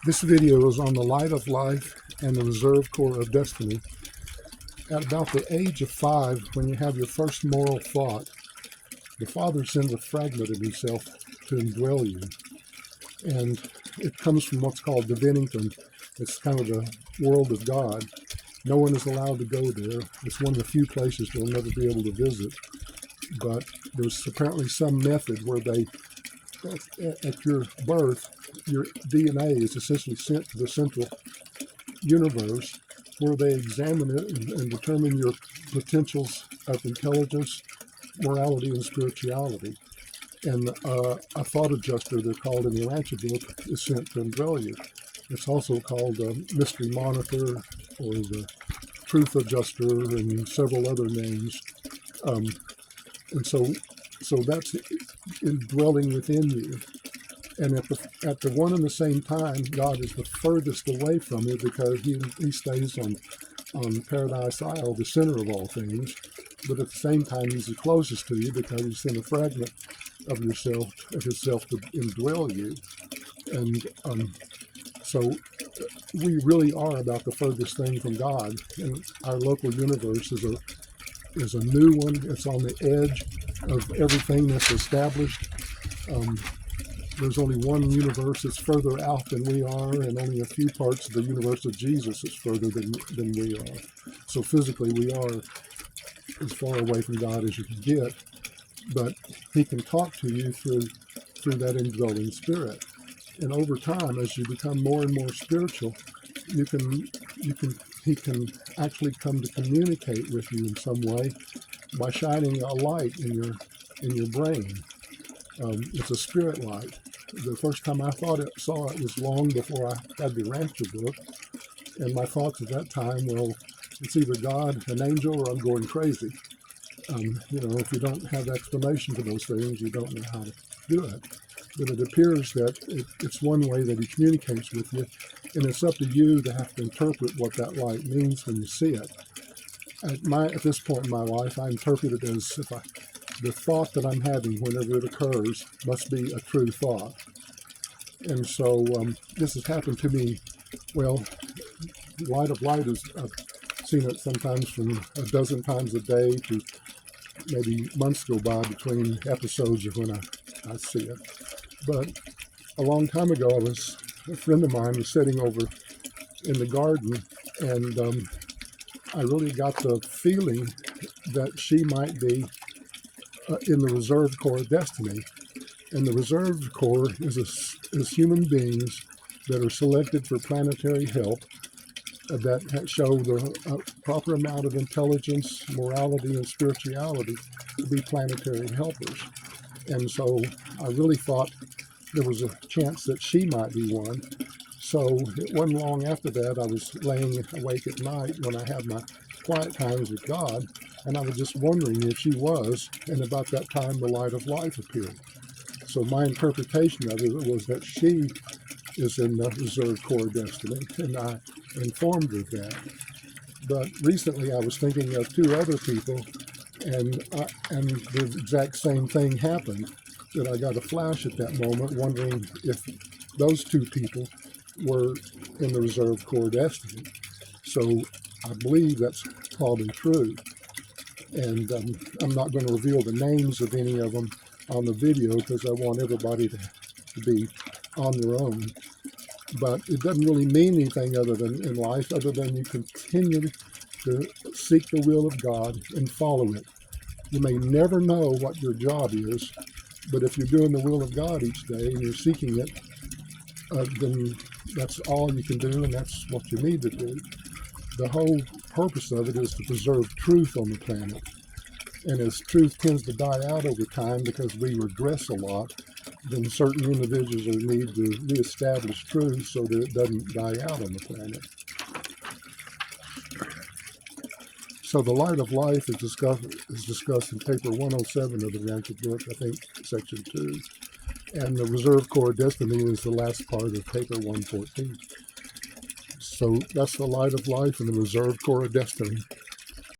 This video is on the light of life and the reserve core of destiny. At about the age of 5, when you have your first moral thought, the Father sends a fragment of himself to indwell you. And it comes from what's called Divinington. It's kind of the world of God. No one is allowed to go there. It's one of the few places you'll never be able to visit. But there's apparently some method where they, at your birth, your DNA is essentially sent to the central universe, where they examine it and determine your potentials of intelligence, morality, and spirituality. And a thought adjuster, they're called in the Urantia book, is sent to indwell you. It's also called a mystery monitor or the truth adjuster and several other names. And so that's indwelling within you. And at the one and the same time, God is the furthest away from you because he stays on Paradise Isle, the center of all things. But at the same time, he's the closest to you because he sent a fragment of himself to indwell you. And so we really are about the furthest thing from God. And our local universe is a new one. It's on the edge of everything that's established. There's only one universe that's further out than we are, and only a few parts of the universe of Jesus is further than we are. So physically, we are as far away from God as you can get, but he can talk to you through that indwelling spirit. And over time, as you become more and more spiritual, he can actually come to communicate with you in some way by shining a light in your brain. It's a spirit light. The first time I saw it was long before I had the Urantia book, and my thoughts at that time, well, it's either God, an angel, or I'm going crazy. If you don't have explanation for those things, you don't know how to do it. But it appears that it's one way that he communicates with you, and it's up to you to have to interpret what that light means when you see it. At this point in my life, I interpret it as the thought that I'm having whenever it occurs must be a true thought. And so this has happened to me. Well, light of light I've seen it sometimes from a dozen times a day to maybe months go by between episodes of when I see it. But a long time ago, a friend of mine was sitting over in the garden, and I really got the feeling that she might be in the reserve core of destiny. And the reserve core is human beings that are selected for planetary help, that show the proper amount of intelligence, morality, and spirituality to be planetary helpers. And so I really thought there was a chance that she might be one. So it wasn't long after that I was laying awake at night when I had my quiet times with God, and I was just wondering if she was, and about that time the light of life appeared. So my interpretation of it was that she is in the reserve core destiny, and I informed her of that. But recently I was thinking of 2 other people, and the exact same thing happened, that I got a flash at that moment, wondering if those 2 people were in the reserve core destiny. So I believe that's probably true. And I'm not going to reveal the names of any of them on the video because I want everybody to be on their own. But it doesn't really mean anything other than in life, other than you continue to seek the will of God and follow it. You may never know what your job is, but if you're doing the will of God each day and you're seeking it, then that's all you can do, and that's what you need to do. The whole purpose of it is to preserve truth on the planet. And as truth tends to die out over time because we regress a lot, then certain individuals need to reestablish truth so that it doesn't die out on the planet. So the light of life is discussed in paper 107 of the Urantia book, I think section 2. And the reserve core destiny is the last part of paper 114. So that's the light of life and the reserve core of destiny.